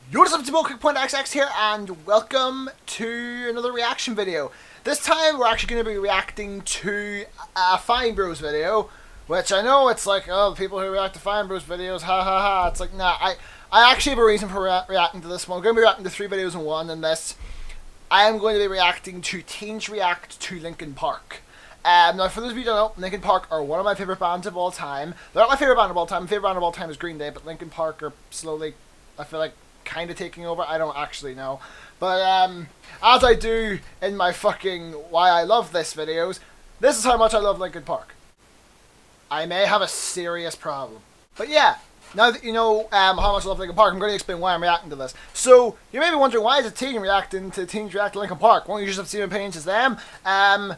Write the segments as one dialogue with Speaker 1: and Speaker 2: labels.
Speaker 1: Yo, what's up, it's Kickpoint here, and welcome to another reaction video. This time, we're actually going to be reacting to a Fine Bros video, which I know it's like, oh, people who react to Fine Bros videos, ha ha ha. It's like, nah, I actually have a reason for reacting to this one. We're going to be reacting to 3 videos in one, and this, I am going to be reacting to Teens React to Linkin Park. Now, for those of you who don't know, Linkin Park are one of my favourite bands of all time. They're not my favourite band of all time. My favourite band of all time is Green Day, but Linkin Park are slowly, I feel like, kind of taking over. I don't actually know. But, as I do in my fucking Why I Love This videos, this is how much I love Linkin Park. I may have a serious problem. But yeah, now that you know how much I love Linkin Park, I'm going to explain why I'm reacting to this. So, you may be wondering, why is a teen reacting to Teens React to Linkin Park? Won't you just have the same opinions as them?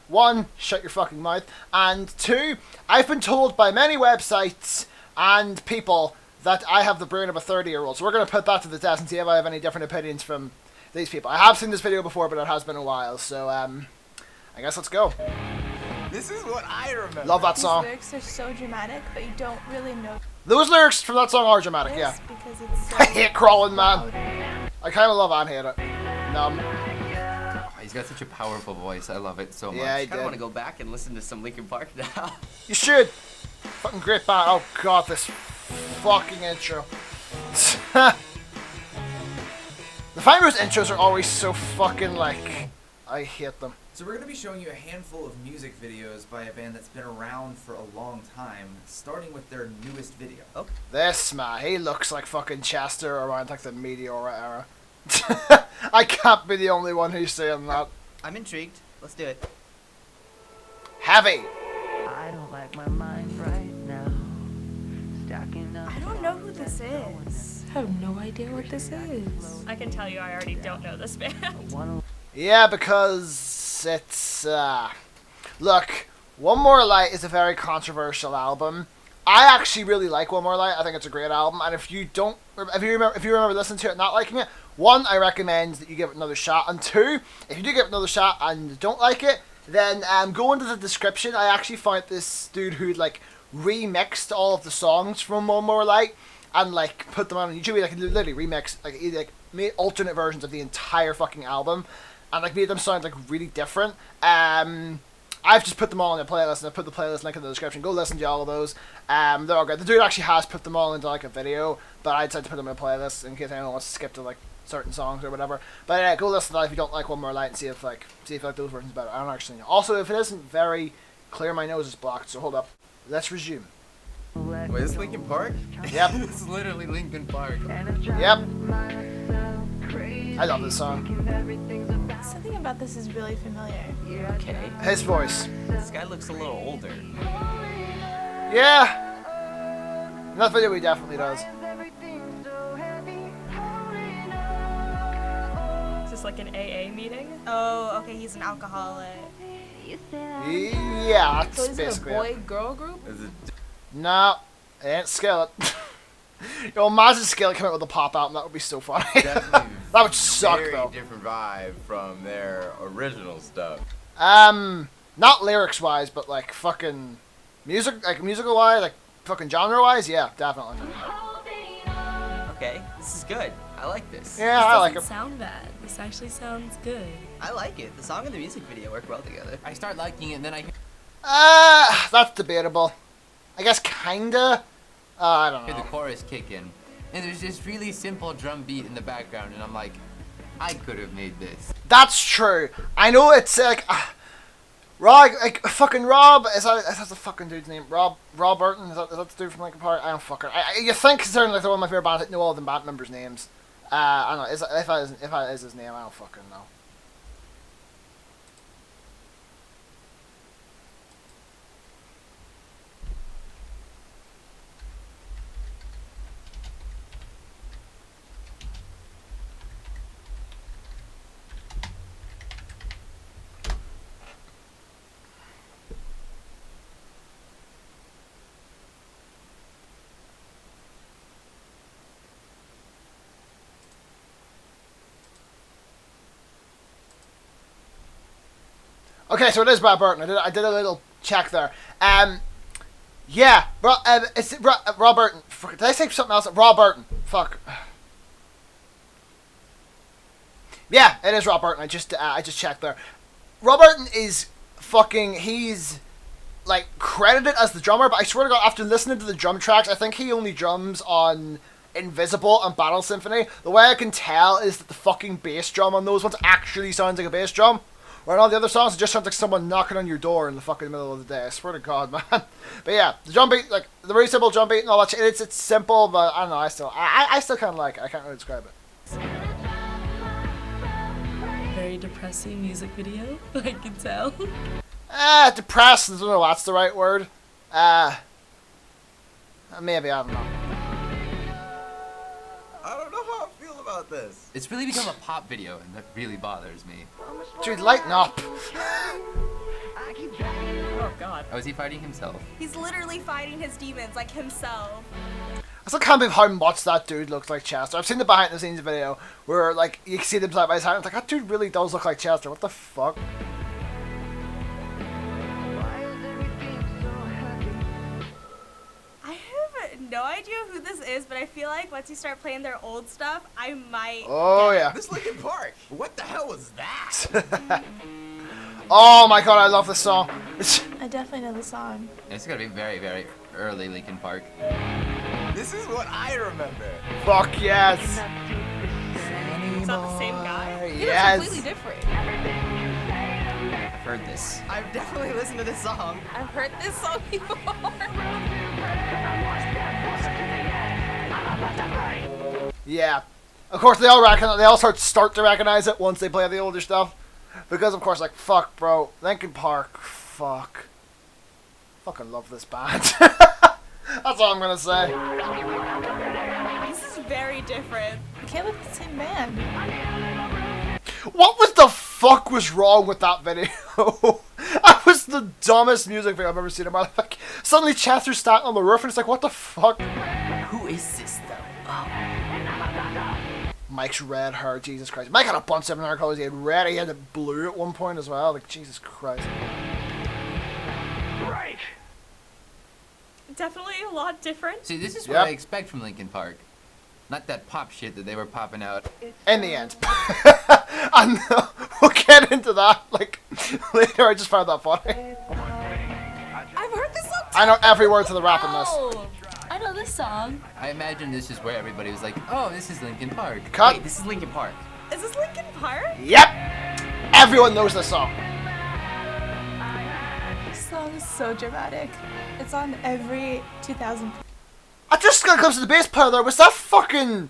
Speaker 1: 1, shut your fucking mouth. And 2, I've been told by many websites and people that I have the brain of a 30-year-old. So we're going to put that to the test and see if I have any different opinions from these people. I have seen this video before, but it has been a while. So, I guess let's go.
Speaker 2: This is what I remember.
Speaker 1: Love that song.
Speaker 3: These lyrics are so dramatic, but you don't really know.
Speaker 1: Those lyrics from that song are dramatic, yeah.
Speaker 3: Because it's so
Speaker 1: I hate Crawling Man. I kind of love and hate it.
Speaker 2: He's got such a powerful voice. I love it so much.
Speaker 1: Yeah,
Speaker 2: I
Speaker 1: he
Speaker 2: kind of
Speaker 1: did.
Speaker 2: want to go back and listen to some Linkin Park now.
Speaker 1: You should. Fucking great band. Oh god, this fucking intro. The Fine Bros intros are always so fucking like, I hate them.
Speaker 4: So we're going to be showing you a handful of music videos by a band that's been around for a long time, starting with their newest video.
Speaker 2: Okay.
Speaker 1: This man, he looks like fucking Chester around like the Meteora era. I can't be the only one who's saying that.
Speaker 2: I'm intrigued. Let's do it.
Speaker 1: Heavy.
Speaker 5: I don't like my mind right now. Stacking up.
Speaker 3: I don't know who this is.
Speaker 6: I have no idea what this is. I can tell you I already don't know this band.
Speaker 1: Yeah, because it's, look, One More Light is a very controversial album. I actually really like One More Light. I think it's a great album, and if you remember listening to it and not liking it, 1, I recommend that you give it another shot, and 2, if you do give it another shot and don't like it, then go into the description. I actually found this dude who'd like remixed all of the songs from One More Light and like put them on YouTube. Like literally remix, like made alternate versions of the entire fucking album, and like made them sound like really different. I've just put them all in a playlist, and I've put the playlist link in the description. Go listen to all of those. They're all good. The dude actually has put them all into like a video, but I decided to put them in a playlist in case anyone wants to skip to like certain songs or whatever. But go listen to that if you don't like One More Light and see if you like those versions better. I don't actually know. Also, if it isn't very clear, my nose is blocked, so hold up. Let's resume.
Speaker 2: Wait, is this Linkin Park?
Speaker 1: Yep.
Speaker 2: This is literally Linkin Park.
Speaker 1: Yep. I love this song.
Speaker 3: Something about this is really familiar.
Speaker 6: Okay.
Speaker 1: His voice.
Speaker 2: This guy looks a little older.
Speaker 1: Yeah. In that video he definitely does.
Speaker 6: Is this like an AA meeting?
Speaker 3: Oh, okay, he's an alcoholic.
Speaker 1: Yeah, that's
Speaker 6: So is it a
Speaker 1: basically it.
Speaker 6: boy-girl group?
Speaker 2: Is it?
Speaker 1: No, it ain't Skillet. Yo, imagine Skillet came out with a pop album. That would be so funny.
Speaker 7: Definitely
Speaker 1: That would suck
Speaker 7: very
Speaker 1: though.
Speaker 7: different vibe from their original stuff.
Speaker 1: Not lyrics wise, but like fucking musical wise, like fucking genre wise, yeah, definitely.
Speaker 2: Okay, this is good. I like this.
Speaker 1: Yeah, I like it.
Speaker 6: Doesn't sound bad. This actually sounds good.
Speaker 2: I like it. The song and the music video work well together.
Speaker 8: I start liking it, and then I
Speaker 1: That's debatable. I guess kinda. I don't
Speaker 8: hear the
Speaker 1: know.
Speaker 8: chorus kick in, and there's this really simple drum beat in the background, and I'm like, I could have made this.
Speaker 1: That's true. I know it's like Rob, like fucking Rob. Is that the fucking dude's name? Rob Burton. Is that the dude from Linkin Park? I don't fucking. You think considering like they're one of my favorite bands, I know all the band members' names. I don't know. If that is his name, I don't fucking know. Okay, so it is Rob Burton. I did a little check there. Yeah, it's Rob Burton. Fuck, did I say something else? Rob Burton. Fuck. Yeah, it is Rob Burton. I just checked there. Rob Burton is fucking. He's like credited as the drummer, but I swear to God, after listening to the drum tracks, I think he only drums on Invisible and Battle Symphony. The way I can tell is that the fucking bass drum on those ones actually sounds like a bass drum. Where in all the other songs, it just sounds like someone knocking on your door in the fucking middle of the day. I swear to God, man. But yeah, the drum beat, like the very simple drum beat and all that shit. It's simple, but I don't know. I still kind of like it. I can't really describe it.
Speaker 6: Very depressing music video, I can tell.
Speaker 1: Depressed. I don't know. That's the right word. Maybe I don't know.
Speaker 7: I don't know how I feel about this.
Speaker 8: It's really become a pop video, and that really bothers me.
Speaker 1: Dude, lighten up.
Speaker 6: Oh god.
Speaker 8: Oh, is he fighting himself?
Speaker 3: He's literally fighting his demons like himself.
Speaker 1: I still can't believe how much that dude looks like Chester. I've seen the behind the scenes video where like you see them side by side. It's like that dude really does look like Chester. What the fuck?
Speaker 3: I have no idea who this is, but I feel like once you start playing their old stuff, I might.
Speaker 1: Oh yeah.
Speaker 7: This Linkin Park. What the hell was that?
Speaker 1: Oh my God, I love this song.
Speaker 3: I definitely know the song.
Speaker 8: It's gonna be very, very early Linkin Park.
Speaker 7: This is what I remember.
Speaker 1: Fuck yes.
Speaker 6: It's not the same guy?
Speaker 1: Yes.
Speaker 2: Completely different.
Speaker 8: I've heard this.
Speaker 2: I've definitely listened to this song.
Speaker 3: I've heard this song before.
Speaker 1: Yeah. Of course, they all start to recognize it once they play the older stuff, because of course, like fuck, bro, Linkin Park, fuck, fucking love this band. That's all I'm gonna say.
Speaker 3: This is very different. I can't look at the same band.
Speaker 1: What was the fuck was wrong with that video? That was the dumbest music video I've ever seen in my life. Like, suddenly Chester's standing on the roof and it's like, what the fuck?
Speaker 2: Who is this though?
Speaker 1: Mike's red hair, Jesus Christ. Mike had a bunch of different hair colors. He had red, he had blue at one point as well. Like, Jesus Christ.
Speaker 5: Right.
Speaker 6: Definitely a lot different.
Speaker 8: See, this is
Speaker 1: Yep.
Speaker 8: what I expect from Linkin Park. Not that pop shit that they were popping out.
Speaker 1: In the end. And we'll get into that, like, later. I just found that funny.
Speaker 3: I've heard this song.
Speaker 1: I know every word to the rap in this.
Speaker 6: Oh, I know this song.
Speaker 8: I imagine this is where everybody was like, oh, this is Linkin Park.
Speaker 1: Cut.
Speaker 2: Wait, this is Linkin Park.
Speaker 3: Is this Linkin Park?
Speaker 1: Yep. Everyone knows this song.
Speaker 3: This song is so dramatic. It's on every 2000.
Speaker 1: I just gotta come to the bass player there. Was that fucking...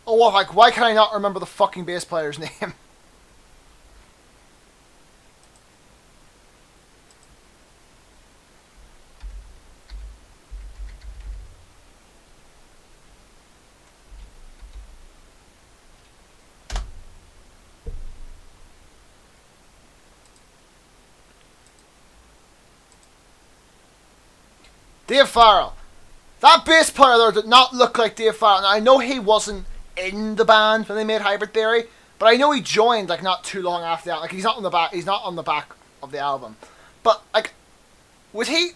Speaker 1: Oh, well, like, why can I not remember the fucking bass player's name? Dave Farrell. That bass player there did not look like Dave Farrell. Now, I know he wasn't in the band when they made Hybrid Theory, but I know he joined like not too long after that. Like he's not on the back. He's not on the back of the album. But like, was he?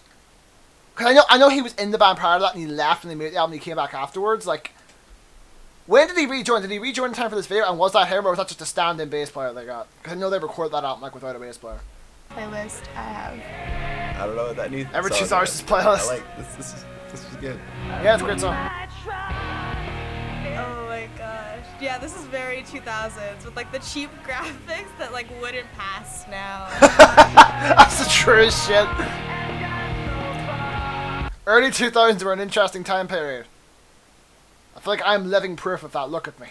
Speaker 1: Because I know he was in the band prior to that, and he left, and they made the album. And he came back afterwards. Like, when did he rejoin? Did he rejoin in time for this video? And was that him, or was that just a stand-in bass player they got? Because I know they recorded that album like without a bass player.
Speaker 3: Playlist I have.
Speaker 7: I don't know what that needs.
Speaker 1: Every
Speaker 7: song
Speaker 1: 2 stars
Speaker 7: is.
Speaker 1: is playlist.
Speaker 7: I like this. This is good.
Speaker 1: Yeah, it's a great song.
Speaker 3: Oh my gosh. Yeah, this is very 2000s with like the cheap graphics that like wouldn't pass now.
Speaker 1: That's the truest shit. Early 2000s were an interesting time period. I feel like I'm living proof of that. Look at me.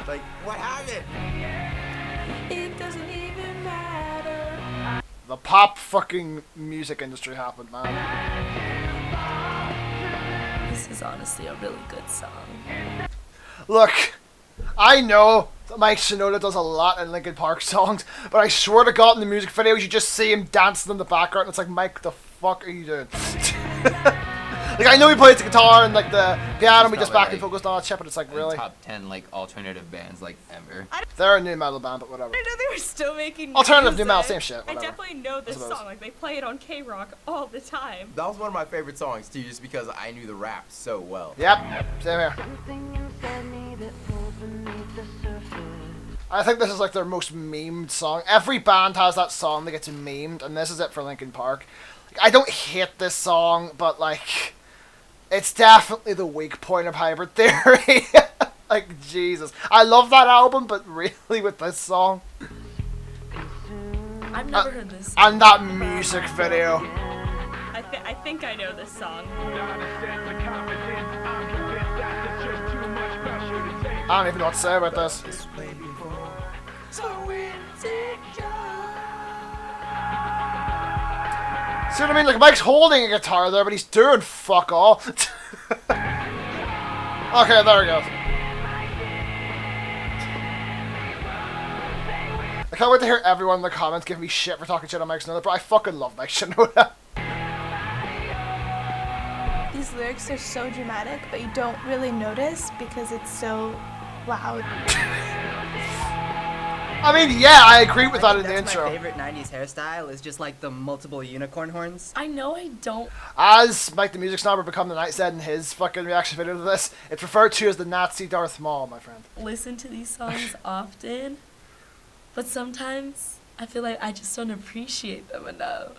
Speaker 7: Like, what happened?
Speaker 3: It doesn't even matter.
Speaker 1: The pop fucking music industry happened, man.
Speaker 6: This is honestly a really good song.
Speaker 1: Look, I know that Mike Shinoda does a lot in Linkin Park songs, but I swear to God in the music videos you just see him dancing in the background and it's like, Mike, the fuck are you doing? Like, I know he plays the guitar and like the piano and we just back and focused on that shit, but it's like, really?
Speaker 8: Top 10 like alternative bands like ever.
Speaker 1: They're a new metal band, but whatever.
Speaker 3: I didn't know they were still making
Speaker 1: Alternative new
Speaker 3: music.
Speaker 1: metal, same shit,
Speaker 6: I
Speaker 1: whatever.
Speaker 6: definitely know this
Speaker 1: I suppose.
Speaker 6: song. Like, they play it on K-Rock all the time.
Speaker 7: That was one of my favorite songs too, just because I knew the rap so well.
Speaker 1: Yep, same here. I think this is like their most memed song. Every band has that song that gets memed, and this is it for Linkin Park. Like, I don't hate this song, but like, it's definitely the weak point of Hybrid Theory. Like, Jesus. I love that album, but really with this song.
Speaker 6: I've never heard this song.
Speaker 1: And that music video.
Speaker 6: I think I know this song.
Speaker 1: I don't even know what to say about this. See what I mean? Like, Mike's holding a guitar there, but he's doing fuck all. Okay, there we go. I can't wait to hear everyone in the comments give me shit for talking shit on Mike Shinoda, but I fucking love Mike Shinoda.
Speaker 9: These lyrics are so dramatic, but you don't really notice because it's so loud.
Speaker 1: I mean, yeah, I agree with that in the
Speaker 2: That's
Speaker 1: intro.
Speaker 2: my favorite 90s hairstyle is just like the multiple unicorn horns.
Speaker 6: I know I don't.
Speaker 1: As Mike the Music Snobber Become the Night said in his fucking reaction video to this, it's referred to as the Nazi Darth Maul, my friend.
Speaker 6: Listen to these songs often, but sometimes I feel like I just don't appreciate them enough.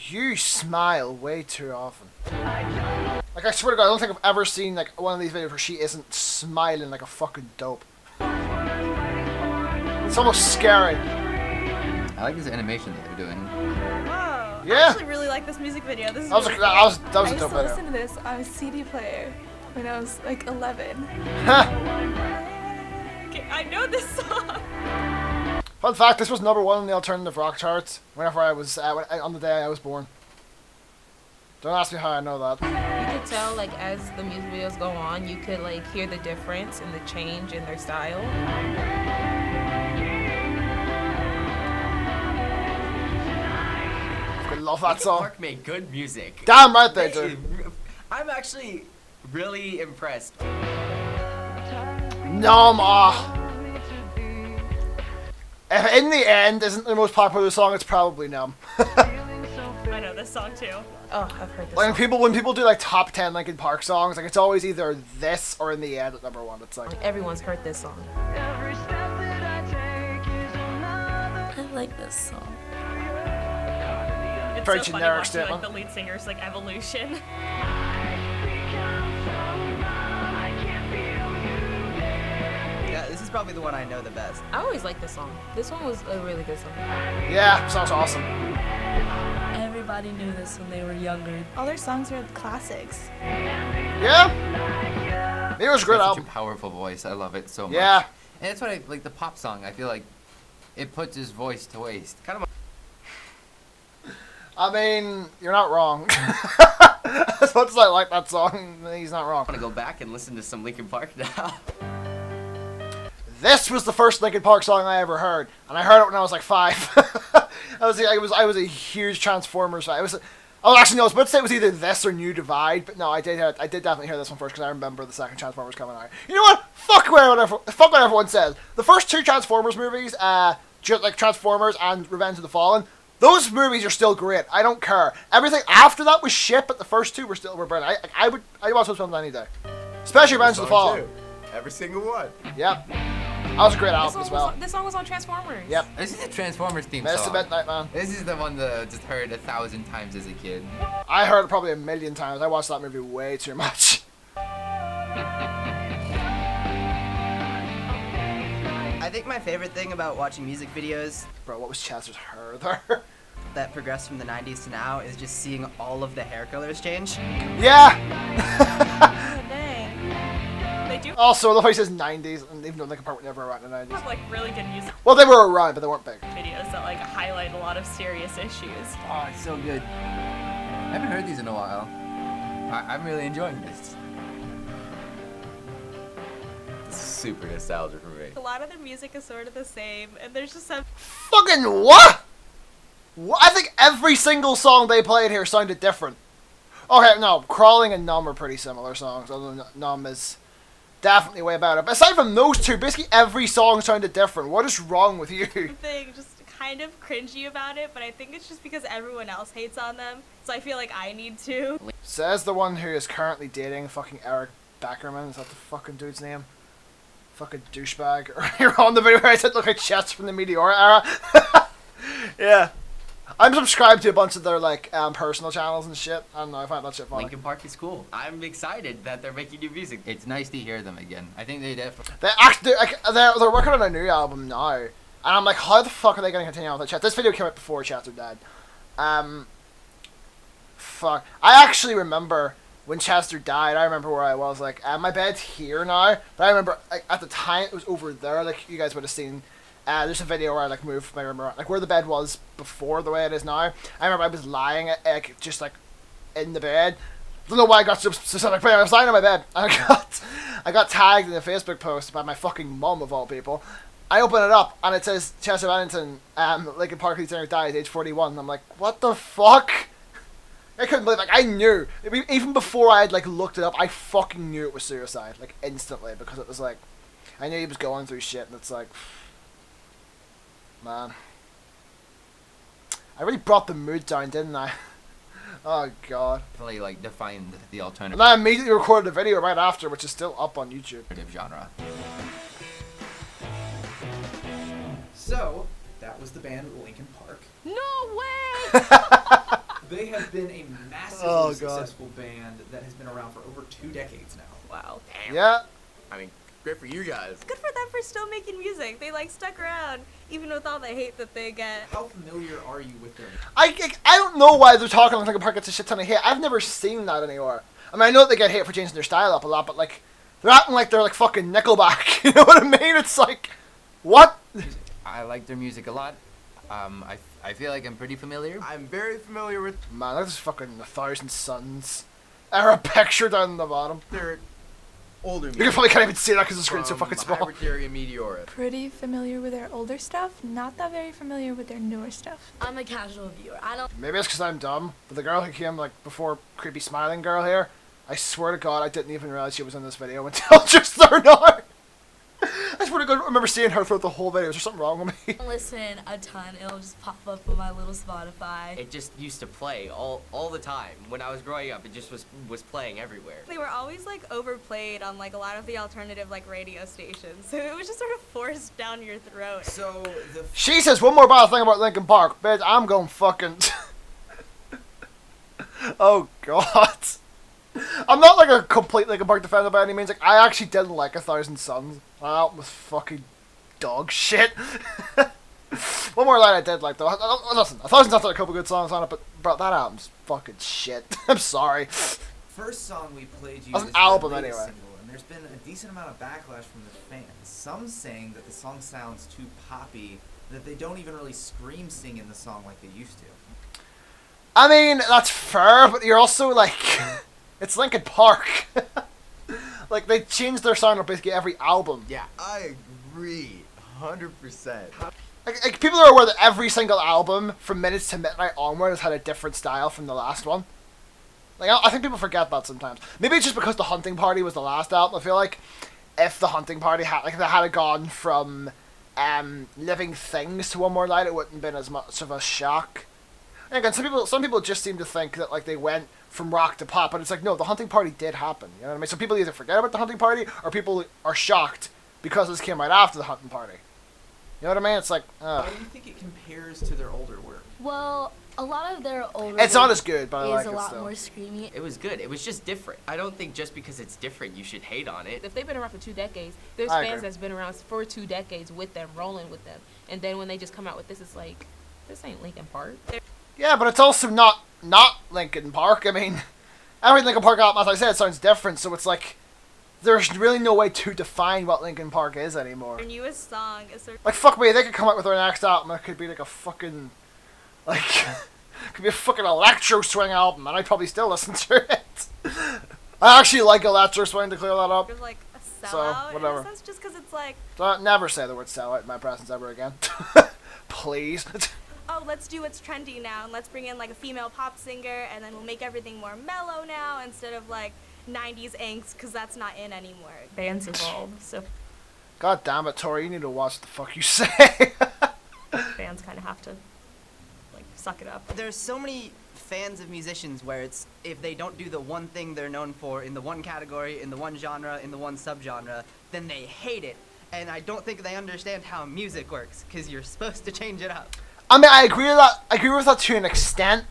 Speaker 1: You smile way too often. Like, I swear to God, I don't think I've ever seen like one of these videos where she isn't smiling like a fucking dope. It's almost scary.
Speaker 8: I like this animation that they're doing.
Speaker 3: Whoa.
Speaker 1: Yeah.
Speaker 3: I actually really like this music video. This is
Speaker 1: That was a,
Speaker 3: really
Speaker 1: that was
Speaker 9: I
Speaker 1: a
Speaker 9: used
Speaker 1: dope
Speaker 9: to
Speaker 1: video.
Speaker 9: listen to this on a CD player when I was like 11.
Speaker 1: Huh.
Speaker 6: Okay, I know this song.
Speaker 1: Fun fact: this was number 1 on the alternative rock charts. Whenever I was on the day I was born. Don't ask me how I know that.
Speaker 10: You could tell, like, as the music videos go on, you could like hear the difference and the change in their style.
Speaker 1: I love that
Speaker 2: Linkin
Speaker 1: song.
Speaker 2: Park made good music.
Speaker 1: Damn right they do.
Speaker 2: I'm actually really impressed.
Speaker 1: Nom. If in the end isn't the most popular song, it's probably Numb.
Speaker 6: I know this song too.
Speaker 10: Oh, I've heard this
Speaker 1: Like
Speaker 10: song.
Speaker 1: when people do like top 10 Linkin Park songs, like it's always either this or in the end at number 1. It's like
Speaker 10: Everyone's heard this song.
Speaker 6: I like this song. It's
Speaker 1: Very
Speaker 6: so funny
Speaker 1: generic
Speaker 6: watching,
Speaker 1: statement.
Speaker 6: like, the lead singer's like evolution.
Speaker 2: Yeah, this is probably the one I know the best.
Speaker 10: I always like this song. This one was a really good song.
Speaker 1: yeah, sounds awesome.
Speaker 6: Everybody knew this when they were younger.
Speaker 9: All their songs are classics.
Speaker 1: Yeah, it was a great
Speaker 8: It's such
Speaker 1: album.
Speaker 8: a powerful voice. I love it so much.
Speaker 1: Yeah.
Speaker 8: And that's what I like the pop song. I feel like it puts his voice to waste. Kind of.
Speaker 1: I mean, you're not wrong. As much as I like that song, he's not wrong.
Speaker 2: I want to go back and listen to some Linkin Park now.
Speaker 1: This was the first Linkin Park song I ever heard, and I heard it when I was like 5. I was a huge Transformers fan. Actually no, I was about to say it was either this or New Divide, but no, I did definitely hear this one first because I remember the second Transformers coming out. You know what? Fuck what everyone says. The first 2 Transformers movies, like Transformers and Revenge of the Fallen, those movies are still great. I don't care. Everything after that was shit, but the first 2 were brilliant. I'd watch those films any day, especially Revenge of the Fallen.
Speaker 7: Every single one.
Speaker 1: Yep. That was a great album as well.
Speaker 10: This song was on Transformers.
Speaker 1: Yep.
Speaker 8: This is the Transformers theme
Speaker 1: Mr.
Speaker 8: song.
Speaker 1: Midnight Man.
Speaker 8: This is the one that I just heard 1,000 times as a kid.
Speaker 1: I heard it probably 1,000,000 times. I watched that movie way too much.
Speaker 2: I think my favorite thing about watching music videos
Speaker 1: Bro, what was Chester's hair there?
Speaker 2: that progress from the 90s to now is just seeing all of the hair colors change.
Speaker 1: Yeah!
Speaker 9: Oh, dang.
Speaker 6: They do
Speaker 1: Also, the way he says 90s, and even though Linkin Park were never around in the 90s.
Speaker 6: have like really good music
Speaker 1: Well, they were around, but they weren't big.
Speaker 6: videos that like highlight a lot of serious issues.
Speaker 8: Oh, it's so good. I haven't heard these in a while. I'm really enjoying this.
Speaker 7: This is super nostalgic for me.
Speaker 3: A lot of the music is sort of the same, and there's just some.
Speaker 1: Fucking what? I think every single song they played here sounded different. Okay, no, Crawling and Numb are pretty similar songs, although Numb is definitely way better. But aside from those 2, basically every song sounded different. What is wrong with you?
Speaker 3: Thing just kind of cringy about it, but I think it's just because everyone else hates on them, so I feel like I need to.
Speaker 1: Says the one who is currently dating fucking Eric Beckerman. Is that the fucking dude's name? Fucking douchebag. Earlier on the video where I said look like Chess from the Meteor era. Yeah. I'm subscribed to a bunch of their like personal channels and shit. I don't know, I find that shit funny.
Speaker 2: Linkin Park is cool. I'm excited that they're making new music.
Speaker 8: It's nice to hear them again. I think they definitely.
Speaker 1: They're working on a new album now. And I'm like, how the fuck are they gonna continue on with that chat? This video came out before Chester died. Fuck. I actually remember when Chester died, I remember where I was, like, my bed's here now, but I remember, like, at the time it was over there, like, you guys would have seen, there's a video where I, like, moved my room around, like, where the bed was before the way it is now. I remember I was lying, like, just, like, in the bed. I don't know why I got so specific, but I was lying on my bed, and I got tagged in a Facebook post by my fucking mum, of all people. I open it up, and it says, Chester Bennington, Linkin Park lead singer died, age 41, and I'm like, what the fuck? I couldn't believe, like, I knew, even before I had, like, looked it up, I fucking knew it was suicide, like, instantly, because it was, like, I knew he was going through shit, and it's, like, man. I really brought the mood down, didn't I? Oh, God.
Speaker 8: Definitely, like, defined the alternative.
Speaker 1: And I immediately recorded a video right after, which is still up on YouTube.
Speaker 8: Genre.
Speaker 4: So, that was the band Linkin Park.
Speaker 10: No way!
Speaker 4: They have been a massively
Speaker 1: Oh, God.
Speaker 4: successful band that has been around for over 2 decades now.
Speaker 10: Wow.
Speaker 7: Damn.
Speaker 1: Yeah.
Speaker 7: I mean, great for you guys.
Speaker 3: Good for them for still making music. They like stuck around even with all the hate that they get.
Speaker 4: How familiar are you with them?
Speaker 1: I don't know why they're talking like Linkin Park gets a shit ton of hate. I've never seen that anymore. I mean, I know they get hate for changing their style up a lot, but, like, they're acting like they're, like, fucking Nickelback. You know what I mean? It's like, what?
Speaker 8: I like their music a lot. I feel like I'm pretty familiar.
Speaker 7: I'm very familiar with
Speaker 1: Man, that's fucking 1,000 Suns era picture down the bottom.
Speaker 7: their older
Speaker 1: You
Speaker 7: music.
Speaker 1: probably can't even see that because the screen's so
Speaker 7: from
Speaker 1: fucking small.
Speaker 7: Hybrid and Meteora.
Speaker 9: Pretty familiar with their older stuff, not that very familiar with their newer stuff.
Speaker 6: I'm a casual viewer. I don't.
Speaker 1: Maybe it's because I'm dumb, but the girl who came, like, before Creepy Smiling Girl here, I swear to God, I didn't even realize she was in this video until just there now. I swear to God, I remember seeing her throughout the whole video. Is there something wrong with me?
Speaker 6: Listen a ton. It'll just pop up on my little Spotify.
Speaker 2: It just used to play all the time. When I was growing up, it just was playing everywhere.
Speaker 3: They were always like overplayed on like a lot of the alternative like radio stations. So it was just sort of forced down your throat.
Speaker 4: So, the
Speaker 1: She says one more bad thing about Linkin Park. Bitch, I'm going fucking... Oh, God. I'm not, like, a complete Linkin Park defender by any means. Like, I actually didn't like 1,000 Suns. That album was fucking dog shit. One more line I did like, though. Listen, 1,000 Suns had a couple good songs on it, but, bro, that album's fucking shit. I'm sorry.
Speaker 4: first song we played you
Speaker 1: That's an
Speaker 4: is their
Speaker 1: album,
Speaker 4: latest
Speaker 1: anyway.
Speaker 4: single, and there's been a decent amount of backlash from the fans. Some saying that the song sounds too poppy, that they don't even really scream sing in the song like they used to.
Speaker 1: I mean, that's fair, but you're also, like... It's Linkin Park. Like, they changed their sound on basically every album.
Speaker 7: Yeah, I agree. 100%.
Speaker 1: Like, people are aware that every single album, from Minutes to Midnight onward, has had a different style from the last one. Like, I think people forget that sometimes. Maybe it's just because The Hunting Party was the last album. I feel like if The Hunting Party had, like, if they had gone from Living Things to One More Light, it wouldn't have been as much of a shock. And again, some people just seem to think that, like, they went from rock to pop, but it's like, no, The Hunting Party did happen. You know what I mean? So people either forget about The Hunting Party, or people are shocked because this came right after The Hunting Party. You know what I mean? It's like,
Speaker 4: How do you think it compares to their older work?
Speaker 6: Well, a lot of their older.
Speaker 1: it's not as good, but I
Speaker 6: is
Speaker 1: like
Speaker 6: a
Speaker 1: it
Speaker 6: lot
Speaker 1: still.
Speaker 6: more screamy.
Speaker 2: It was good. It was just different. I don't think just because it's different, you should hate on it.
Speaker 10: If they've been around for 2 decades, there's
Speaker 1: I
Speaker 10: fans
Speaker 1: agree.
Speaker 10: that's been around for 2 decades with them, rolling with them. And then when they just come out with this, it's like, this ain't Linkin Park.
Speaker 1: Yeah, but it's also not Linkin Park. I mean, every Linkin Park album, as I said, sounds different, so it's like, there's really no way to define what Linkin Park is anymore.
Speaker 3: Their newest song is sort of
Speaker 1: Like, fuck me, they could come out with their next album, it could be like a fucking, like, could be a fucking electro swing album, and I'd probably still listen to it. I actually like electro swing, to clear that up.
Speaker 3: like a
Speaker 1: So,
Speaker 3: sellout
Speaker 1: whatever.
Speaker 3: in a sense, just because it's like,
Speaker 1: Don't never say the word sellout in my presence ever again. Please.
Speaker 3: oh, let's do what's trendy now, and let's bring in like a female pop singer, and then we'll make everything more mellow now instead of like 90s angst, because that's not in anymore.
Speaker 10: Bands evolve, so
Speaker 1: God damn it, Tori, you need to watch what the fuck you say.
Speaker 3: Bands kind of have to like suck it up.
Speaker 2: There's so many fans of musicians where it's if they don't do the one thing they're known for in the one category, in the one genre, in the one subgenre, then they hate it. And I don't think they understand how music works, because you're supposed to change it up.
Speaker 1: I mean, I agree with that. I agree with that to an extent.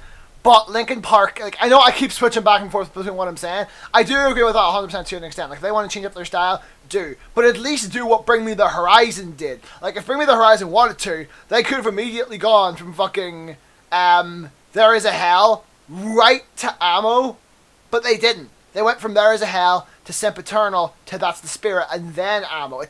Speaker 1: But Linkin Park, like, I know I keep switching back and forth between what I'm saying. I do agree with that 100% to an extent. Like, if they want to change up their style, do. But at least do what Bring Me the Horizon did. Like, if Bring Me the Horizon wanted to, they could have immediately gone from fucking, There Is a Hell right to Ammo. But they didn't. They went from There Is a Hell to Sempiternal to That's the Spirit and then Ammo.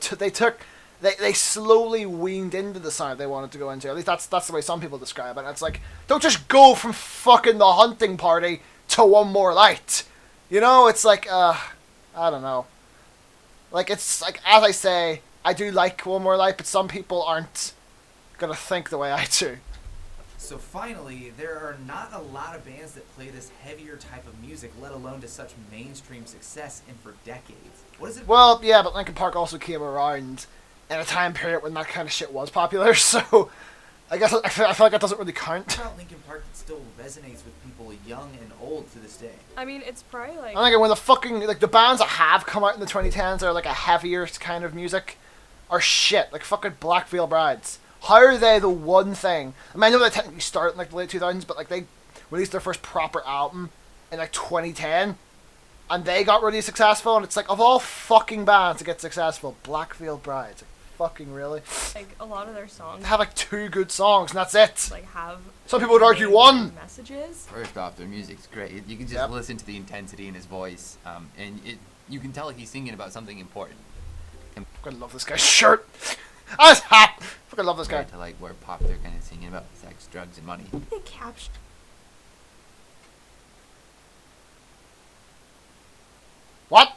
Speaker 1: They slowly weaned into the sound they wanted to go into. At least that's the way some people describe it. And it's like, don't just go from fucking The Hunting Party to One More Light. You know, it's like, I don't know. Like, it's like, as I say, I do like One More Light, but some people aren't gonna think the way I do.
Speaker 4: So finally, there are not a lot of bands that play this heavier type of music, let alone to such mainstream success and for decades. What is it?
Speaker 1: Well, yeah, but Linkin Park also came around in a time period when that kind of shit was popular, so I guess I feel like that doesn't really count.
Speaker 4: What about Linkin Park that still resonates with people young and old to this day?
Speaker 3: I mean, it's probably like.
Speaker 1: I'm thinking when the fucking, like, the bands that have come out in the 2010s are like a heavier kind of music are shit, like fucking Black Veil Brides. How are they the one thing? I mean, I know they technically started in like the late 2000s, but like they released their first proper album in like 2010, and they got really successful. And it's like, of all fucking bands to get successful, Black Veil Brides, like, fucking really?
Speaker 3: Like a lot of their songs.
Speaker 1: They have like 2 good songs, and that's it.
Speaker 3: Like have.
Speaker 1: Some people would argue 1.
Speaker 3: Messages.
Speaker 8: First off, their music's great. You can just listen to the intensity in his voice, and you can tell he's singing about something important.
Speaker 1: I fucking love this guy's shirt. I was hot. Fucking love this guy.
Speaker 8: To like where pop, they're kind of singing about sex, drugs, and money.
Speaker 3: They captured.
Speaker 1: What?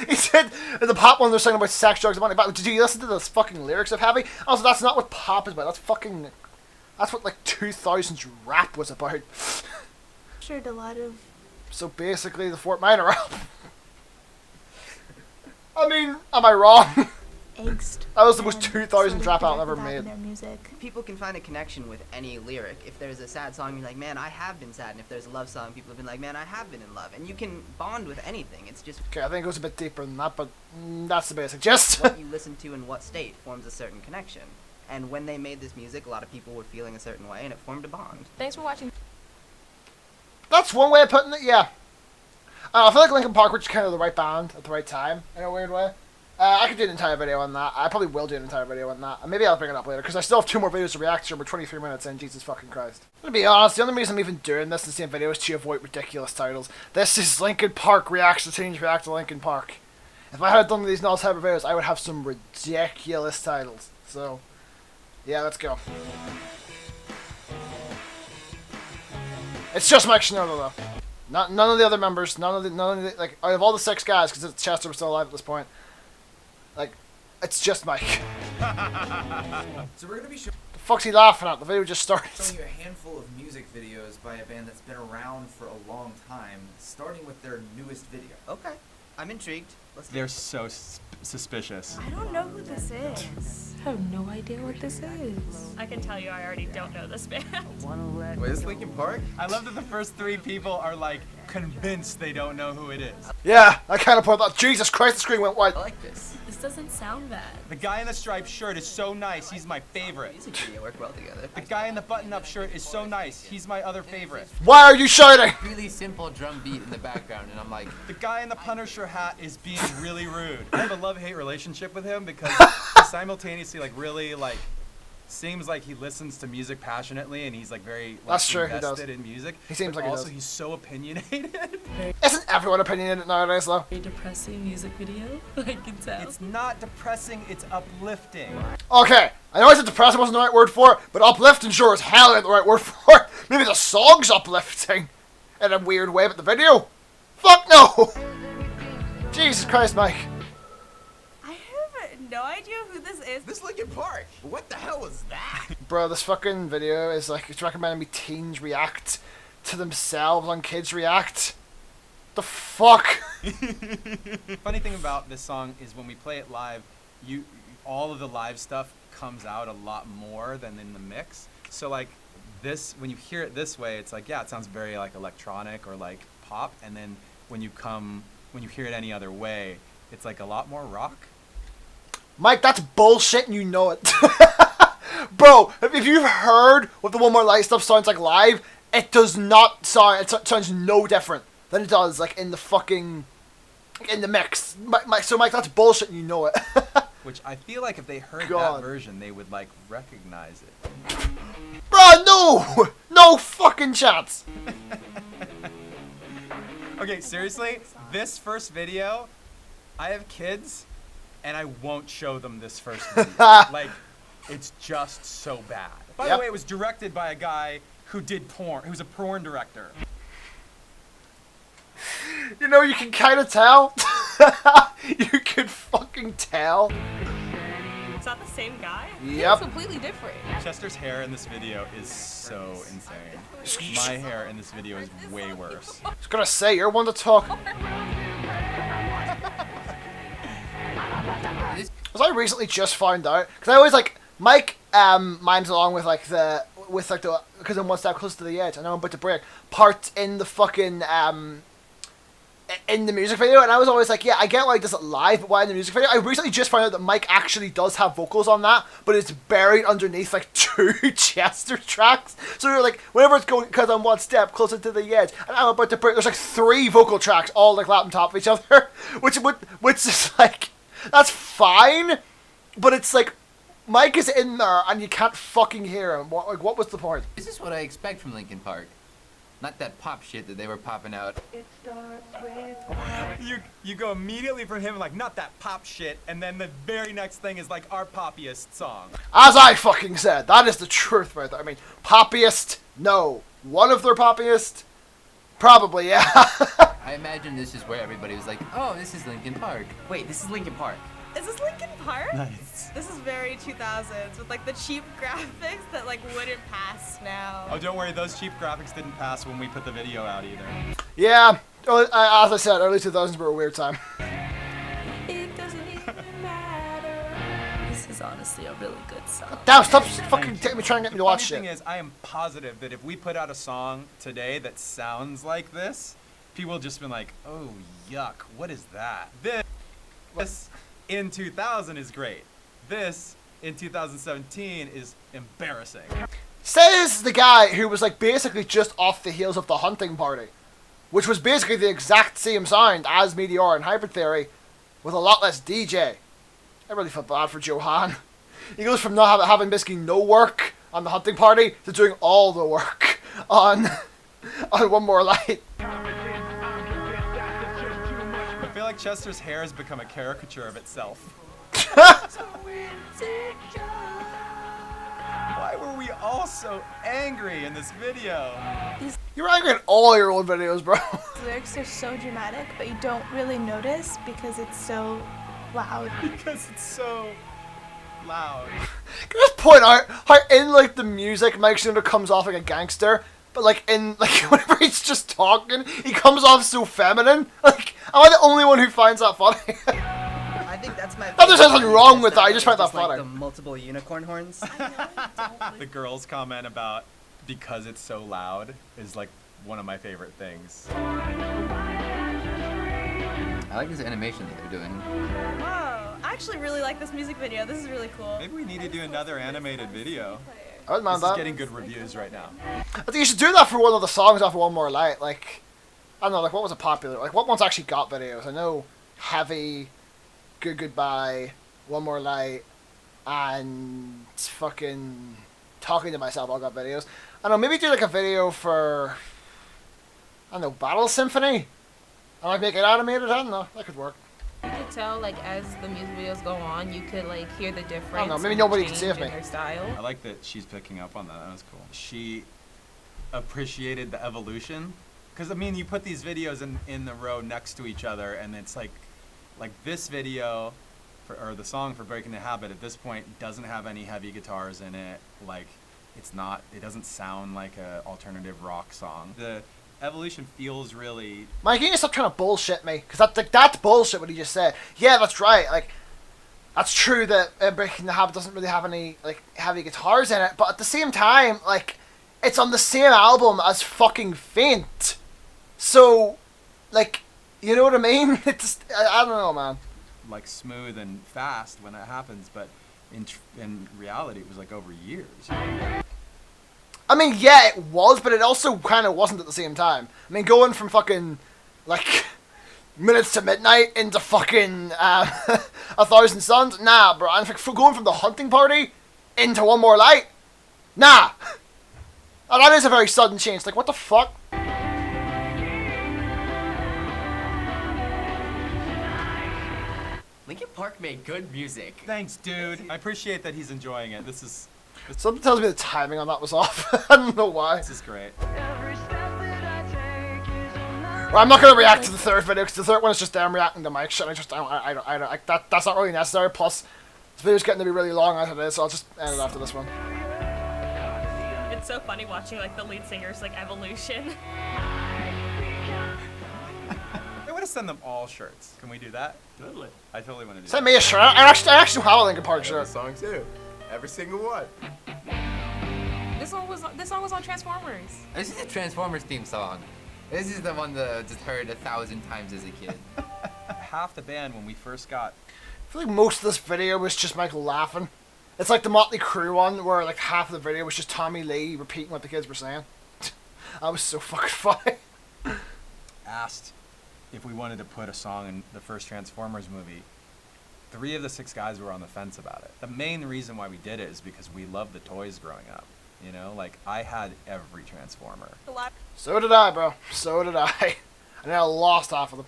Speaker 1: He said in the pop one they're singing about sex, drugs, and money. But did you listen to the fucking lyrics of Heavy? Also, that's not what pop is about. That's what like 2000s rap was about.
Speaker 9: Captured a lot of.
Speaker 1: So basically, the Fort Minor album. I mean, am I wrong?
Speaker 9: Angst.
Speaker 1: That was the most
Speaker 9: and
Speaker 1: 2000s rap
Speaker 9: sort of
Speaker 1: album ever
Speaker 9: projected that in
Speaker 1: made.
Speaker 9: their music.
Speaker 2: People can find a connection with any lyric. If there's a sad song, you're like, man, I have been sad. And if there's a love song, people have been like, man, I have been in love. And you can bond with anything. It's just
Speaker 1: Okay, I think it goes a bit deeper than that, but that's the basic gist.
Speaker 2: what you listen to in what state forms a certain connection. And when they made this music, a lot of people were feeling a certain way, and it formed a bond.
Speaker 3: Thanks for watching.
Speaker 1: That's one way of putting it, yeah. I feel like Linkin Park were just kind of the right band at the right time, in a weird way. I could do an entire video on that. I probably will do an entire video on that. And maybe I'll bring it up later, because I still have 2 more videos to react to. We're 23 minutes in, Jesus fucking Christ. I'm gonna be honest, the only reason I'm even doing this in the same video is to avoid ridiculous titles. This is Linkin Park Reacts to Teens React to Linkin Park. If I had done these null type of videos, I would have some ridiculous titles. So, yeah, let's go. It's just Mike Shinoda, though. None of the other members, none of the, like, out of all the 6 guys, because Chester was still alive at this point, like, it's just Mike.
Speaker 4: So we're gonna be showing
Speaker 1: The fuck's he laughing at? The video just started.
Speaker 4: you a handful of music videos by a band that's been around for a long time, starting with their newest video.
Speaker 2: Okay, I'm intrigued. Let's do
Speaker 11: They're
Speaker 2: it.
Speaker 11: so suspicious.
Speaker 3: I don't know who this is.
Speaker 10: I have no idea what this is.
Speaker 3: I can tell you, I already don't know this band.
Speaker 7: Wait, is this Linkin Park?
Speaker 11: I love that the first 3 people are like convinced they don't know who it is.
Speaker 1: Yeah, I kind of put that. Jesus Christ, the screen went white.
Speaker 2: I like this.
Speaker 6: This doesn't sound bad.
Speaker 11: The guy in the striped shirt is so nice. He's my favorite.
Speaker 2: Music video work well together.
Speaker 11: The guy in the button-up shirt is so nice. He's my other favorite.
Speaker 1: Why are you shouting?
Speaker 8: Really simple drum beat in the background, and I'm like,
Speaker 11: The guy in the Punisher hat is being really rude. I have a love-hate relationship with him because he simultaneously really seems like he listens to music passionately and he's like very
Speaker 1: That's true, he does.
Speaker 11: invested in music.
Speaker 1: He seems
Speaker 11: but
Speaker 1: like he
Speaker 11: also
Speaker 1: does.
Speaker 11: he's so opinionated.
Speaker 1: Isn't everyone opinionated nowadays, though?
Speaker 6: Very depressing music video, I can tell.
Speaker 11: It's not depressing, it's uplifting.
Speaker 1: Okay, I know I said depressing wasn't the right word for it, but uplifting sure as hell ain't the right word for it. Maybe the song's uplifting in a weird way, but the video? Fuck no! Jesus Christ, Mike.
Speaker 3: I have no idea who this is.
Speaker 7: This Linkin Park. What the hell was that?
Speaker 1: Bro, this fucking video is like, it's recommending me teens react to themselves on Kids React. The fuck?
Speaker 11: Funny thing about this song is when we play it live, all of the live stuff comes out a lot more than in the mix. So like this, when you hear it this way, it's like, yeah, it sounds very like electronic or like pop, and then when you hear it any other way, it's like a lot more rock.
Speaker 1: Mike, that's bullshit and you know it. Bro, if you've heard what the One More Light stuff sounds like live, it does not sound, it sounds no different than it does, like, in the fucking, in the mix. So Mike, that's bullshit and you know it.
Speaker 11: Which I feel like if they heard
Speaker 1: God.
Speaker 11: that version, they would, like, recognize it.
Speaker 1: Bro, no! No fucking chance!
Speaker 11: Okay, seriously, this first video, I have kids, and I won't show them this first video. Like, it's just so bad. By the way, it was directed by a guy who did porn, who's a porn director.
Speaker 1: You know, you can kind of tell. You can fucking tell.
Speaker 3: Is that the same guy?
Speaker 1: Yep.
Speaker 10: It's completely different.
Speaker 11: Chester's hair in this video is so insane. My hair in this video is way worse.
Speaker 1: I was gonna say, you're one to talk. As I recently just found out, because I always like Mike mimes along with like the because I'm one step closer to the edge. I know I'm about to break parts in the fucking in the music video, and I was always like, yeah, I get why he does it live, but why in the music video? I recently just found out that Mike actually does have vocals on that, but it's buried underneath like 2 Chester tracks. So you're like, whenever it's going, because I'm one step closer to the edge, and I'm about to break, there's like 3 vocal tracks all like on top of each other, which is like, that's fine, but it's like, Mike is in there and you can't fucking hear him. What was the point?
Speaker 8: This is what I expect from Linkin Park. Not that pop shit that they were popping out.
Speaker 11: You go immediately from him like, not that pop shit, and then the very next thing is like our poppiest song.
Speaker 1: As I fucking said, that is the truth right there. I mean, poppiest, no. One of their poppiest, probably, yeah.
Speaker 8: I imagine this is where everybody was like, oh, this is Linkin Park.
Speaker 2: Wait, this is Linkin Park.
Speaker 3: Is this Linkin Park?
Speaker 11: Nice.
Speaker 3: This is very 2000s with like the cheap graphics that like wouldn't pass now.
Speaker 11: Oh, don't worry, those cheap graphics didn't pass when we put the video out either.
Speaker 1: Yeah, as I said, early 2000s were a weird time.
Speaker 3: It doesn't even matter.
Speaker 6: This is honestly a really good song.
Speaker 1: Damn, stop fucking trying to get me to watch
Speaker 11: The
Speaker 1: shit.
Speaker 11: funny thing is, I am positive that if we put out a song today that sounds like this, people will just been like, oh, yuck, what is that? This in 2000 is great. This in 2017 is embarrassing.
Speaker 1: Says the guy who was like basically just off the heels of The Hunting Party, which was basically the exact same sound as Meteor and Hybrid Theory, with a lot less DJ. I really feel bad for Johan. He goes from not having basically no work on The Hunting Party to doing all the work on One More Light.
Speaker 11: I feel like Chester's hair has become a caricature of itself. Why were we all so angry in this video?
Speaker 1: You're angry at all your old videos, bro.
Speaker 9: The lyrics are so dramatic, but you don't really notice because it's so loud.
Speaker 11: Because it's so loud.
Speaker 1: Can I just point out how in like the music Mike Shinoda comes off like a gangster, but like in like whenever he's just talking, he comes off so feminine. Like, am I the only one who finds that funny?
Speaker 2: I think that's my.
Speaker 1: Not there's something wrong with that. I just find that funny.
Speaker 2: Like the multiple unicorn horns.
Speaker 11: The girls' comment about because it's so loud is like one of my favorite things.
Speaker 8: I like this animation that they're doing.
Speaker 3: Whoa, I actually really like this music video. This is really cool.
Speaker 11: Maybe we need to do another animated video.
Speaker 1: I wouldn't mind
Speaker 11: This is
Speaker 1: that.
Speaker 11: getting good reviews right now.
Speaker 1: I think you should do that for one of the songs off One More Light. Like, I don't know, like what was a popular? Like what ones actually got videos? I know Heavy, Good Goodbye, One More Light, and fucking Talking to Myself all got videos. I don't know, maybe do like a video for, I don't know, Battle Symphony? I might make it animated, I don't know, that could work.
Speaker 10: You could tell, like, as the music videos go on, you could, like, hear the difference.
Speaker 1: know, maybe
Speaker 10: and the
Speaker 1: nobody can
Speaker 10: change
Speaker 1: save
Speaker 10: in
Speaker 1: me.
Speaker 10: Her style.
Speaker 11: I like that she's picking up on that. That was cool. She appreciated the evolution. Because, I mean, you put these videos in the row next to each other, and it's like this video, or the song for Breaking the Habit, at this point, doesn't have any heavy guitars in it. Like, it doesn't sound like an alternative rock song. The evolution feels really...
Speaker 1: Mike, you need to stop trying to bullshit me, because that's bullshit what he just said. Yeah, that's right, like, that's true that Breaking the Habit doesn't really have any, like, heavy guitars in it, but at the same time, like, it's on the same album as fucking Faint. So, like, you know what I mean? It's, I don't know, man.
Speaker 11: like smooth and fast when it happens, but in reality, it was like over years.
Speaker 1: I mean, yeah, it was, but it also kind of wasn't at the same time. I mean, going from fucking, like, Minutes to Midnight into fucking A Thousand Suns, nah, bro. And going from The Hunting Party into One More Light, nah. And that is a very sudden change. Like, what the fuck?
Speaker 8: Linkin Park made good music.
Speaker 11: Thanks, dude. I appreciate that he's enjoying it. This
Speaker 1: Something tells me the timing on that was off. I don't know why.
Speaker 11: is great.
Speaker 1: Well, I'm not gonna react to the third video because the third one is just them reacting to Mike shit. That's not really necessary. Plus, this video's getting to be really long as it is, so I'll just end it after this one.
Speaker 6: It's so funny watching like the lead singer's like evolution.
Speaker 11: I want to send them all shirts. Can we do that?
Speaker 7: Totally.
Speaker 11: I totally want to do
Speaker 1: Send
Speaker 11: that.
Speaker 1: me a shirt. I actually have a Linkin Park
Speaker 7: The
Speaker 1: shirt.
Speaker 7: song too. Every single one.
Speaker 10: This song was on Transformers.
Speaker 8: This is a Transformers theme song. This is the one that I just heard 1,000 times as a kid.
Speaker 11: Half the band when we first got.
Speaker 1: I feel like most of this video was just Michael laughing. It's like the Motley Crue one where like half of the video was just Tommy Lee repeating what the kids were saying. That was so fucking funny.
Speaker 11: Asked if we wanted to put a song in the first Transformers movie. 3 of the 6 guys were on the fence about it. The main reason why we did it is because we loved the toys growing up. You know, like I had every Transformer.
Speaker 1: So did I, bro. So did I. And then I lost half of them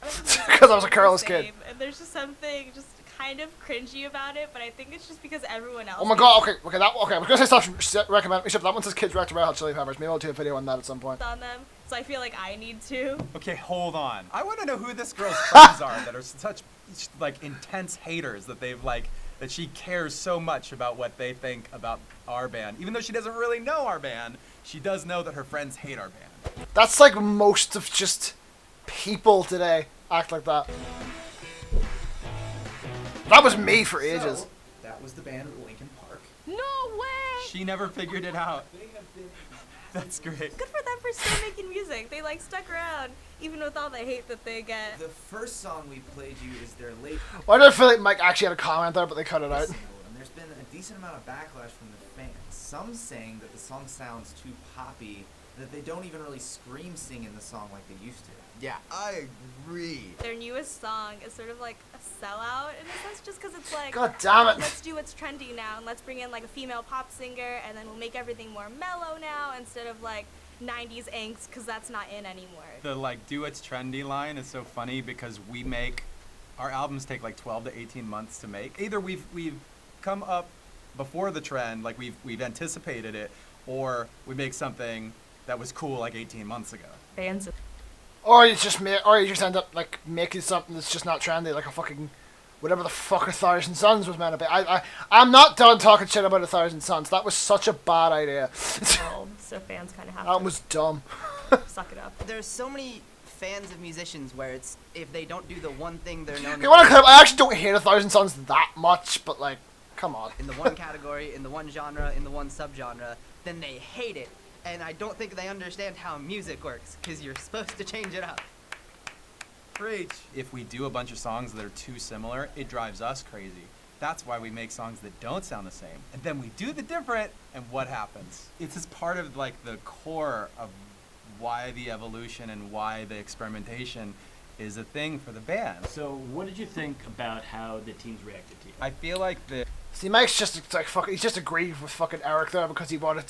Speaker 1: because I was a careless kid.
Speaker 3: And there's just something just kind of cringy about it, but I think it's just because everyone else.
Speaker 1: Oh my god, okay, I was gonna say recommend me, that one says Kids React to Red Hot Chili Peppers. Maybe I'll do a video on that at some point.
Speaker 3: On them, so I feel like I need to.
Speaker 11: Okay, hold on. I want to know who this girl's friends are that are such like intense haters that they've like that she cares so much about what they think about our band. Even though she doesn't really know our band, she does know that her friends hate our band.
Speaker 1: That's like most of just people today act like that. That was me for ages.
Speaker 4: So, that was the band Linkin Park.
Speaker 3: No way!
Speaker 11: She never figured it out. That's great.
Speaker 3: Good for them for still making music. They like stuck around, even with all the hate that they get.
Speaker 4: The first song we played you is their late
Speaker 1: Why do I feel like Mike actually had a comment there, but they cut it out?
Speaker 4: single, and there's been a decent amount of backlash from the fans. Some saying that the song sounds too poppy, that they don't even really scream sing in the song like they used to.
Speaker 7: Yeah, I agree.
Speaker 3: Their newest song is sort of like a sellout in a sense, just because it's like,
Speaker 1: God damn it.
Speaker 3: let's do what's trendy now, and let's bring in like a female pop singer, and then we'll make everything more mellow now instead of like 90s angst, because that's not in anymore.
Speaker 11: The like do what's trendy line is so funny because we make our albums take like 12 to 18 months to make. Either we've come up before the trend, like we've anticipated it, or we make something that was cool like 18 months ago.
Speaker 6: Bands.
Speaker 1: Or you just end up like making something that's just not trendy, like a fucking whatever the fuck A Thousand Suns was meant to be. I'm not done talking shit about A Thousand Suns. That was such a bad idea.
Speaker 6: So fans kind of have
Speaker 1: That
Speaker 6: to
Speaker 1: was dumb.
Speaker 6: suck it up.
Speaker 2: There's so many fans of musicians where it's if they don't do the one thing they're known
Speaker 1: Okay,
Speaker 2: for
Speaker 1: I actually don't hate A Thousand Suns that much, but like, come on.
Speaker 2: in the one category, in the one genre, in the one subgenre, then they hate it. And I don't think they understand how music works, because you're supposed to change it up.
Speaker 11: Preach. If we do a bunch of songs that are too similar, it drives us crazy. That's why we make songs that don't sound the same. And then we do the different, and what happens? It's just part of like the core of why the evolution and why the experimentation is a thing for the band.
Speaker 12: So, what did you think about how the teams reacted to you?
Speaker 11: I feel like the
Speaker 1: See, Mike's just like fucking. He's just agreed with fucking Eric there because he wanted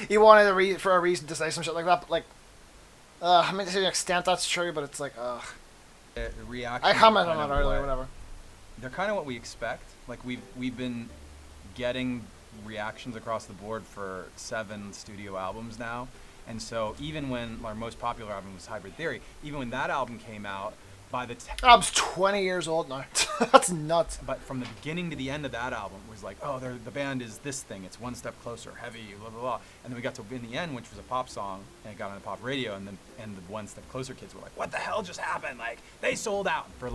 Speaker 1: he wanted for a reason to say some shit like that. But like, I mean, to an extent that's true, but it's like,
Speaker 11: reaction.
Speaker 1: I commented
Speaker 11: kind
Speaker 1: on
Speaker 11: of
Speaker 1: that earlier,
Speaker 11: what-
Speaker 1: whatever.
Speaker 11: They're kind of what we expect. Like we've been getting reactions across the board for 7 studio albums now, and so even when our most popular album was Hybrid Theory, even when that album came out, by the
Speaker 1: Album's 20 years old now. That's nuts.
Speaker 11: But from the beginning to the end of that album was like, oh, the band is this thing. It's one step closer, heavy, blah blah blah. And then we got to In the End, which was a pop song, and it got on the pop radio, and the One Step Closer kids were like, what the hell just happened? Like they sold out for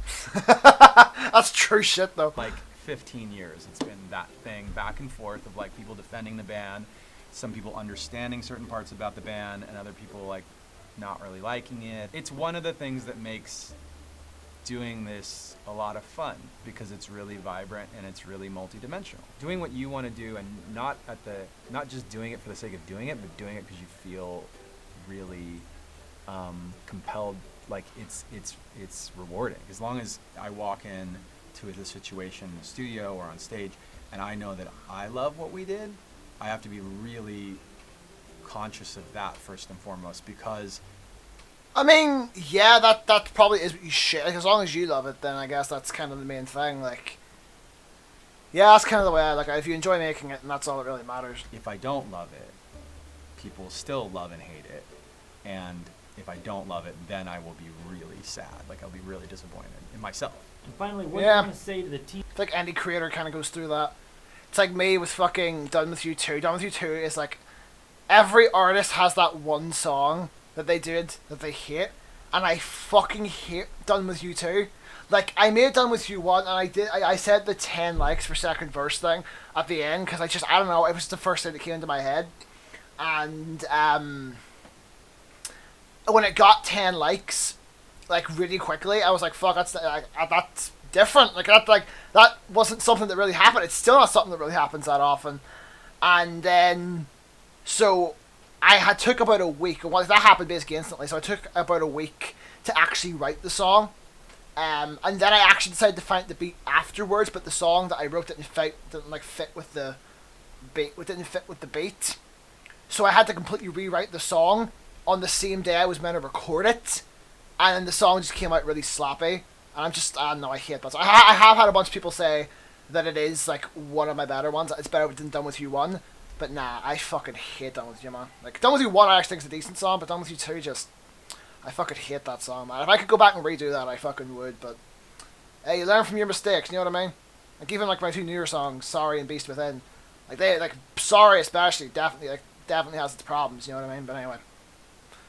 Speaker 1: That's true shit though.
Speaker 11: like 15 years. It's been that thing back and forth of like people defending the band, some people understanding certain parts about the band, and other people like not really liking it. It's one of the things that makes doing this a lot of fun because it's really vibrant and it's really multidimensional. Doing what you want to do and not just doing it for the sake of doing it, but doing it because you feel really compelled. Like it's rewarding. As long as I walk in to the situation in the studio or on stage and I know that I love what we did, I have to be really conscious of that first and foremost, because
Speaker 1: I mean, yeah, that probably is what you should. Like, as long as you love it, then I guess that's kind of the main thing. Like, yeah, that's kind of the way I look at it. If you enjoy making it, and that's all that really matters.
Speaker 11: if I don't love it, people still love and hate it. And if I don't love it, then I will be really sad. Like, I'll be really disappointed in myself.
Speaker 12: And finally, what do you want to say to the team?
Speaker 1: I think any creator kind of goes through that. It's like me with fucking Done With You 2. Done With You 2 is like, every artist has that one song that they did that they hate, and I fucking hate Done With You 2. Like, I made Done With You 1, and I said the 10 likes for second verse thing at the end, because I don't know, it was the first thing that came into my head. And, when it got 10 likes, like, really quickly, I was like, fuck, that's different. That wasn't something that really happened. It's still not something that really happens that often. And then, so I took about a week. Well, that happened basically instantly. So I took about a week to actually write the song. And then I actually decided to find the beat afterwards, but the song that I wrote didn't fit with the beat. It didn't fit with the beat. So I had to completely rewrite the song on the same day I was meant to record it. And then the song just came out really sloppy. And I'm just, I don't know, I hate that song. I have had a bunch of people say that it is, like, one of my better ones. It's better than Done With You 1. But nah, I fucking hate Done With You, man. Like, Done With You 1 I actually think is a decent song, but Done With You 2 just, I fucking hate that song, man. If I could go back and redo that, I fucking would, but hey, you learn from your mistakes, you know what I mean? Like, even, like, my two newer songs, Sorry and Beast Within, like, Sorry especially, definitely has its problems, you know what I mean? But anyway,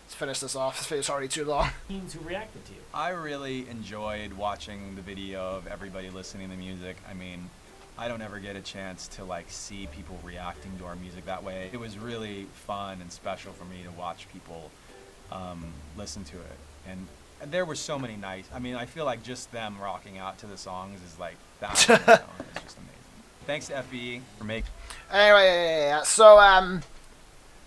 Speaker 1: let's finish this off. This video's already too long.
Speaker 12: Teams who reacted to you.
Speaker 11: I really enjoyed watching the video of everybody listening to music. I mean, I don't ever get a chance to like see people reacting to our music that way. It was really fun and special for me to watch people listen to it. And there were so many nice, I mean, I feel like just them rocking out to the songs is like, that on its own is just amazing. Thanks to FE for making.
Speaker 1: Anyway, yeah. So,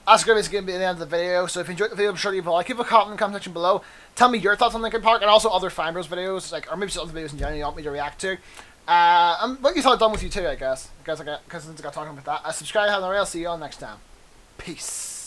Speaker 1: that's going to be the end of the video. So if you enjoyed the video, I'm sure you will. Like, leave a comment in the comment section below. Tell me your thoughts on Linkin Park and also other Fine Bros videos, like, or maybe just other videos in general you want me to react to. What you thought Done With You 2, I guess. Since I got talking about that. Subscribe, have no I'll see you all next time. Peace.